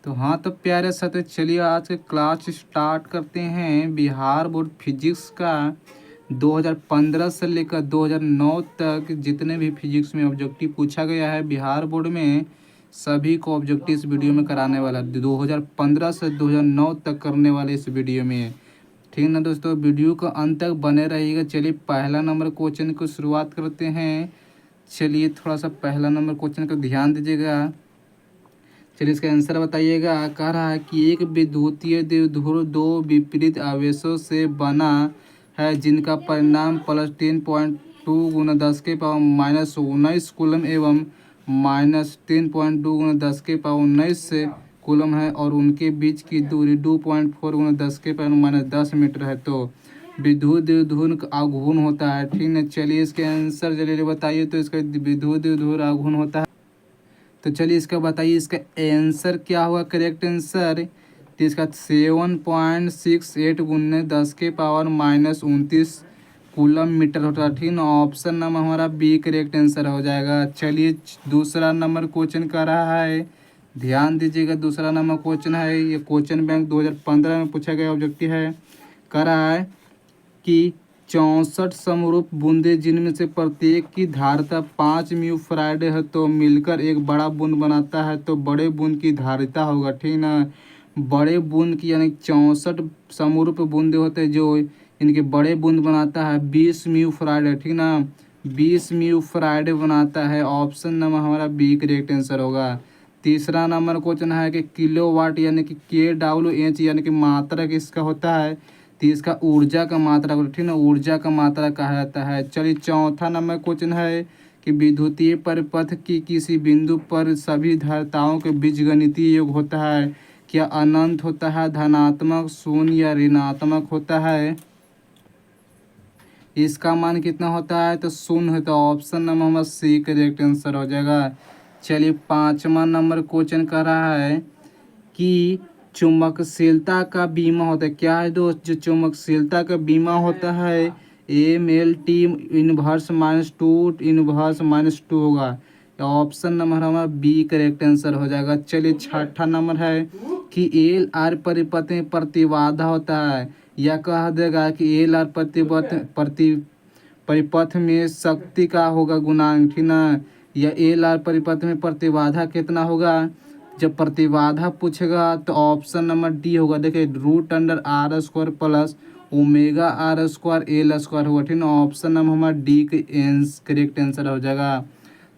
तो हाँ, तो प्यारे साथियों, चलिए आज के क्लास स्टार्ट करते हैं। बिहार बोर्ड फिजिक्स का 2015 से लेकर 2009 तक जितने भी फिजिक्स में ऑब्जेक्टिव पूछा गया है बिहार बोर्ड में, सभी को ऑब्जेक्टिव इस वीडियो में कराने वाला 2015 से 2009 तक करने वाले इस वीडियो में। ठीक ना दोस्तों, वीडियो को अंत तक बने रहिएगा। चलिए पहला नंबर क्वेश्चन को शुरुआत करते हैं। चलिए थोड़ा सा पहला नंबर क्वेश्चन को ध्यान दीजिएगा। चलिए इसका आंसर बताइएगा। कह रहा है कि एक विद्युतीय द्विध्रुव दो विपरीत आवेशों से बना है जिनका परिणाम +10.2 गुना 10⁻⁻19 कूलम एवं -10.2 गुना 10⁻19 से कूलम है और उनके बीच की दूरी 2.4 गुना 10⁻−10 मीटर है। तो विद्युत द्विध्रुव का आघूर्ण होता है। ठीक है, चलिए इसके आंसर चलिए बताइए। तो इसका विद्युत द्विध्रुव आघूर्ण होता है। तो चलिए इसका बताइए, इसका आंसर क्या होगा करेक्ट आंसर। तो इसका 7.68 गुने 10⁻−29 कूलम मीटर होता है। ठीक ना, ऑप्शन नंबर हमारा बी करेक्ट आंसर हो जाएगा। चलिए दूसरा नंबर क्वेश्चन कर रहा है, ध्यान दीजिएगा। दूसरा नंबर क्वेश्चन है, ये क्वेश्चन बैंक 2015 में पूछा गया ऑब्जेक्टिव है। कह रहा है कि 64 समरूप बूंदें जिनमें से प्रत्येक की धारिता 5 म्यू फराड है तो मिलकर एक बड़ा बूंद बनाता है, तो बड़े बूंद की धारिता होगा। ठीक ना, बड़े बूंद की यानी 64 समरूप बूंदे होते हैं जो इनके बड़े बूंद बनाता है 20 म्यू फराड है। ठीक ना, 20 म्यू फराड बनाता है। ऑप्शन नंबर हमारा बी करेक्ट आंसर होगा। तीसरा नंबर क्वेश्चन है कि किलोवाट यानी कि KWH यानी कि मात्रा किसका होता है। तो इसका ऊर्जा का मात्रा को, ठीक ना, ऊर्जा का मात्रा कहा जाता है। चलिए चौथा नंबर क्वेश्चन है कि विद्युतीय परिपथ की किसी बिंदु पर सभी धारिताओं के बीजगणितीय योग होता है। क्या अनंत होता है, धनात्मक, शून्य या ऋणात्मक होता है। इसका मान कितना होता है, तो शून्य है। तो ऑप्शन नंबर हमारा सी करेक्ट आंसर हो जाएगा। चलिए पाँचवा नंबर क्वेश्चन कर रहा है कि चुंबकशीलता का बीमा होता है। क्या है दोस्त, जो चुंबकशीलता का बीमा होता है MLT इनवर्स -2 होगा। ऑप्शन नंबर हमारा बी करेक्ट आंसर हो जाएगा। चलिए छठा नंबर है कि LR परिपथ में प्रतिबाधा होता है। या कह देगा कि LR परिपथ में शक्ति का होगा गुणांक। ठीक ना, या LR परिपथ में प्रतिबाधा कितना होगा। जब प्रतिबाधा पूछेगा तो ऑप्शन नंबर डी होगा। देखिए √R² प्लस ω/R² L² होगा। ठीक ना, ऑप्शन नंबर हमारा डी करेक्ट आंसर हो जाएगा।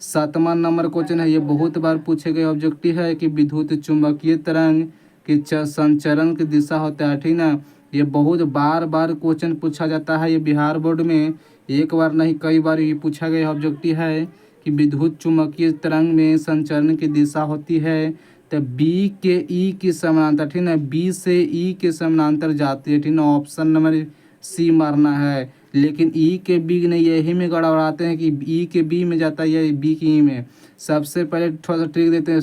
सातवां नंबर क्वेश्चन है, ये बहुत बार पूछे गए ऑब्जेक्टिव है कि विद्युत चुंबकीय तरंग की संचरण की दिशा होता है। ठीक ना, ये बहुत बार बार क्वेश्चन पूछा जाता है। ये बिहार बोर्ड में एक बार नहीं कई बार ये पूछा गया ऑब्जेक्टिव है कि विद्युत चुंबकीय तरंग में संचरण की दिशा होती है तो बी के ई के समानांतर। ठीक ना, बी से ई के समानांतर जाती है। ठीक ना, ऑप्शन नंबर सी मारना है। लेकिन ई के बी नहीं, यही में गड़बड़ाते हैं कि ई के बी में जाता है या बी के ई में। सबसे पहले थोड़ा सा ट्रिक देते हैं।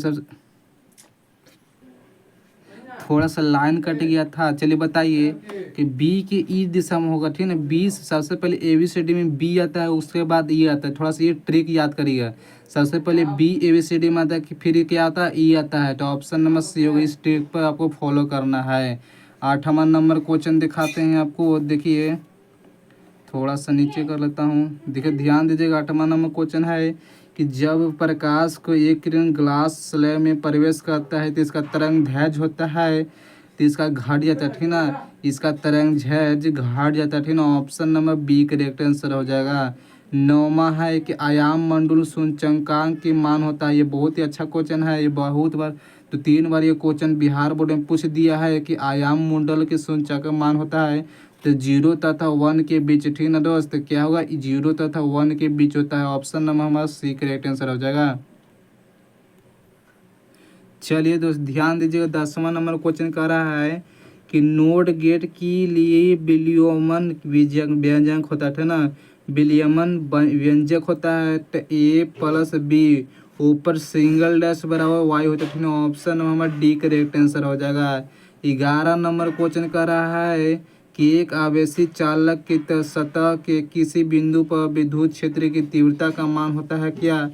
थोड़ा सा लाइन कट गया था। चलिए बताइए कि बी के ई दिशा में होगा। ठीक है ना, बी सबसे पहले ABCD में बी आता है, उसके बाद ई आता है। थोड़ा सा ये ट्रिक याद करिएगा। सबसे पहले बी ABCD में आता है कि फिर क्या आता है, ई आता है। तो ऑप्शन नंबर सी होगा। इस ट्रिक पर आपको फॉलो करना है। आठवां नंबर क्वेश्चन दिखाते हैं आपको। देखिए थोड़ा सा नीचे कर लेता हूँ। देखिए ध्यान दीजिएगा। आठवां नंबर क्वेश्चन है कि जब प्रकाश को एक किरण ग्लास स्लैब में प्रवेश करता है तो इसका तरंग दैर्ध्य होता है तो इसका घट जाता है। ठीक ना, इसका तरंग दैर्ध्य घट जाता है। ठीक ना, option number B correct answer हो जाएगा। नौवा है कि आयाम मंडल सूचकांक की मान होता है। ये बहुत ही अच्छा क्वेश्चन है। ये बहुत बार तो 3 बार ये क्वेश्चन बिहार बोर्ड में पूछ दिया है कि आयाम मंडल के सूचकांक का मान होता है तो 0 तथा 1 के बीच। ठीक ना दोस्त, क्या होगा, 0 तथा 1 के बीच होता है। ऑप्शन नंबर हमारा सी करेक्ट आंसर हो जाएगा। चलिए दोस्त ध्यान दीजिएगा। 10वां नंबर क्वेश्चन कर रहा है कि नोट गेट के लिए विलियमन व्यंजक होता है ना, विलियमन व्यंजक होता है तो A+B ऊपर सिंगल डैश बराबर Y होता है। ठीक ना, ऑप्शन नंबर हमारा डी करेक्ट आंसर हो जाएगा। 11 नंबर क्वेश्चन कर रहा है कि एक आवेशी चालक की सतह के किसी बिंदु पर विद्युत क्षेत्र की तीव्रता का मान होता है क्या,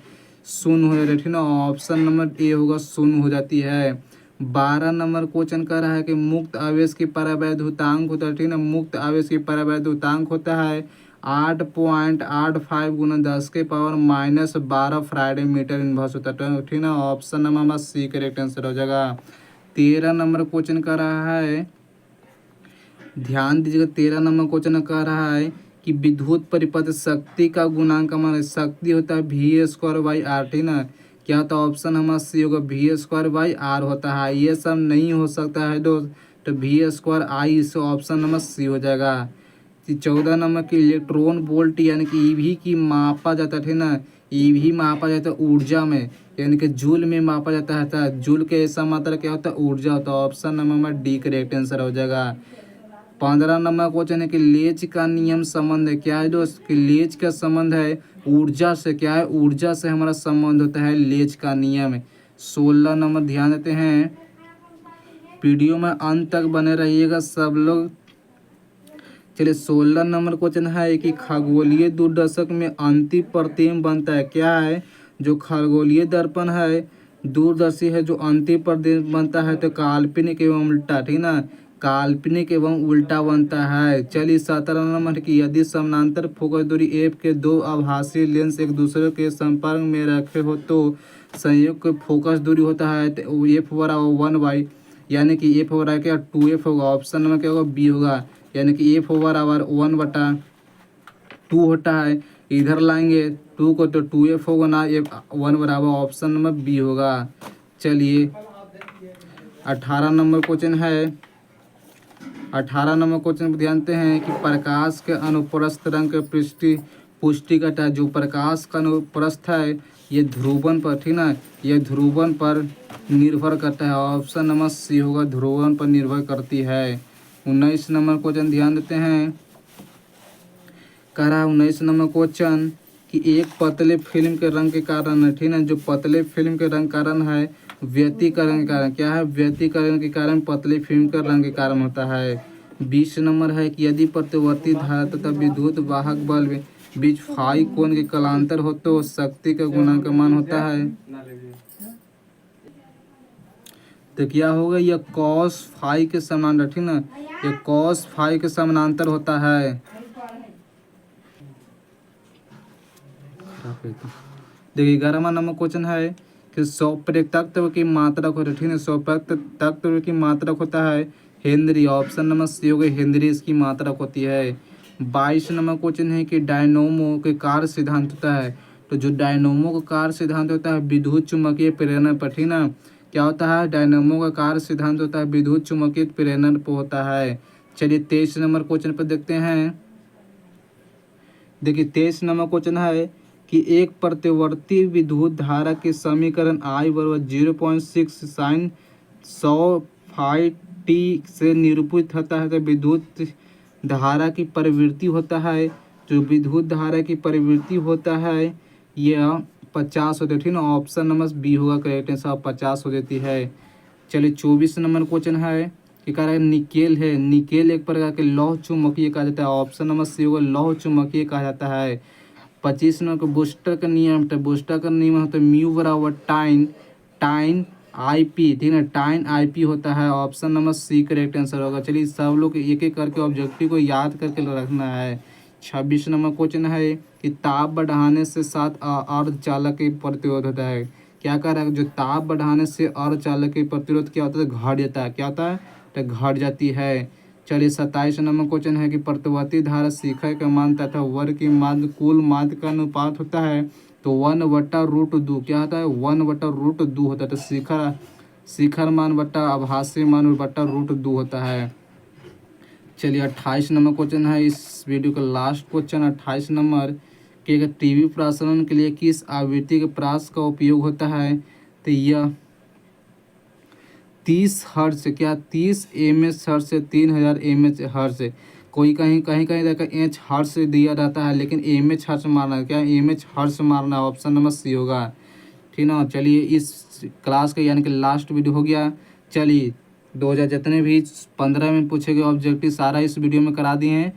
शून्य हो जाता है। ठीक ना, ऑप्शन नंबर ए होगा, शून्य हो जाती है। 12 नंबर क्वेश्चन कर रहा है कि मुक्त आवेश की परावैद्युतांक होता है, ठीक ना। मुक्त आवेश की परावैद्युतांक होता है 8.85 गुना 10⁻⁻12 फ्राइडे मीटर इनवर्स होता है, ठीक ना। ऑप्शन नंबर हमारा सी करेक्ट आंसर हो जाएगा। 13 नंबर क्वेश्चन कर रहा है, ध्यान दीजिएगा। 13 नंबर क्वेश्चन कह रहा है कि विद्युत परिपथ शक्ति का गुणांक हमारा शक्ति होता है V² r, ठीक ना। क्या होता है ऑप्शन हमारा सी होगा V² r होता है। ये सब नहीं हो सकता है दोस्त, तो V² I से ऑप्शन नंबर सी हो जाएगा। 14 नंबर की इलेक्ट्रॉन वोल्ट यानी कि ईवी की मापा जाता है, ठीक ना। ईवी मापा जाता है ऊर्जा में, यानी कि जूल में मापा जाता है। जूल के ऐसा मात्रा क्या होता है, ऊर्जा होता है। Option number D correct answer हो जाएगा। 15 नंबर क्वेश्चन है कि लेज का नियम संबंध है, क्या है दोस्त कि लेज का संबंध है ऊर्जा से, क्या है ऊर्जा से हमारा संबंध होता है लेज का नियम। 16 नंबर ध्यान देते हैं, वीडियो में अंत तक बने रहिएगा सब लोग। चलिए 16 नंबर क्वेश्चन है कि खगोलीय दूरदर्शक में अंतिम प्रतिबिंब बनता है, क्या है जो खगोलीय दर्पण है दूरदर्शी है, जो अंतिम प्रतिबिंब बनता है तो काल्पनिक एवं उल्टा, ठीक ना। काल्पनिक एवं उल्टा बनता है। चलिए 17 नंबर की यदि समानांतर फोकस दूरी एफ के दो आभासी लेंस एक दूसरे के संपर्क में रखे हो तो संयुक्त फोकस दूरी होता है तो एफ बराबर 1/, यानी कि एफ बराबर क्या 2f होगा। ऑप्शन नंबर क्या होगा बी होगा, यानी कि एफ बराबर 1/2 होता है। इधर लाएंगे 2 को तो 2f होगा ना, एफ 1 बराबर ऑप्शन नंबर बी होगा। चलिए 18 नंबर क्वेश्चन है, 18 नंबर क्वेश्चन पर ध्यान देते हैं कि प्रकाश के अनुप्रस्थ रंग के पुष्टि करता है। जो प्रकाश का अनुप्रस्थ है ये ध्रुवन पर, ठीक ना, ये ध्रुवन पर निर्भर करता है। ऑप्शन नंबर सी होगा, ध्रुवन पर निर्भर करती है। 19 नंबर क्वेश्चन ध्यान देते हैं, कह रहा है 19 नंबर क्वेश्चन कि एक पतले फिल्म के रंग के कारण है, ठीक ना। जो पतले फिल्म के रंग कारण है व्यतिकरण के कारण, क्या है व्यतिकरण के कारण पतले फिल्म का रंग के कारण होता है। 20 नंबर है कि यदि प्रतिवर्ती धारा तथा विद्युत वाहक बल में बीच फाई कोण के कलांतर हो तो शक्ति का गुणांक मान होता है, तो क्या होगा यह कॉस फाई के समानांतर, ठीक ना। ये कॉस फाई के समानांतर होता है। देखिए 11वां नंबर क्वेश्चन है कि सौप्रक तत्व की मात्रक होता है, ठीक है। सौप्रक तत्व की मात्रक होता है हेनरी। ऑप्शन नंबर सी होगा हेनरी इसकी मात्रक होती है। 22 नंबर क्वेश्चन है कि डायनोमो के कार्य सिद्धांत होता है, तो जो डायनोमो का कार्य सिद्धांत होता है विद्युत चुम्बकीय प्रेरण पर, ठीक ना। क्या होता है डायनोमो का कार्य सिद्धांत होता है विद्युत चुम्बकीय प्रेरण पर होता है। चलिए 23 नंबर क्वेश्चन पर देखते हैं। देखिए 23 नंबर क्वेश्चन है कि एक प्रतिवर्ती विद्युत धारा के समीकरण I बराबर 0.6 साइन 100 फाई टी से निरूपित होता है तो विद्युत धारा की प्रवृत्ति होता है। जो विद्युत धारा की प्रवृत्ति होता है यह 50 होती है, ठीक ना। ऑप्शन नंबर बी होगा करेक्ट आंसर, 50 हो जाती है। चलिए 24 नंबर क्वेश्चन है कि कह रहा है निकेल है, निकेल एक प्रकार के लौह चुम्बकीय कहा जाता है। ऑप्शन नंबर सी होगा लौह चुम्बकीय कहा जाता है। 25 नंबर को बूस्टर का नियम होता है, बूस्टर का नियम होता है म्यू बराबर टाइन आई पी, ठीक है। टाइन आई पी होता है। Option number C correct answer होगा। चलिए सब लोग एक एक करके ऑब्जेक्टिव को याद करके रखना है। 26 नंबर क्वेश्चन है कि ताप बढ़ाने से 7 अर्धचालक के प्रतिरोध होता है। क्या कह रहा है जो ताप बढ़ाने से अर्धचालक के प्रतिरोध क्या होता है घट जाता है, क्या होता है तो घट जाती है। चलिए 27 नंबर क्वेश्चन है कि प्रतिवर्ती धारा शिखर का मान तथा वर्ग की माध्य कुल माध्य का अनुपात होता है तो 1/√2 क्या होता है 1/√2 होता है। तो शिखर मान बट्टा आभासी मान बट्टा √2 होता है। चलिए 28 नंबर क्वेश्चन है इस वीडियो का लास्ट क्वेश्चन। 28 नंबर कि अगर टीवी प्रसारण के लिए किस आवृत्ति के प्रास का उपयोग होता है तो यह 30 हर्ट्ज से, क्या 30 एमएच हर्ट्ज से 3000 एमएच हर्ट्ज से। कोई कहीं कहीं कहीं देखा एच हर्ट्ज से दिया रहता है लेकिन एमएच हर्ट्ज मारना है, क्या एमएच हर्ट्ज मारना है। ऑप्शन नंबर सी होगा, ठीक ना। चलिए इस क्लास का यानी कि लास्ट वीडियो हो गया। चलिए 2000 जितने भी 15 में पूछे गए ऑब्जेक्टिव सारा इस वीडियो में करा दिए हैं।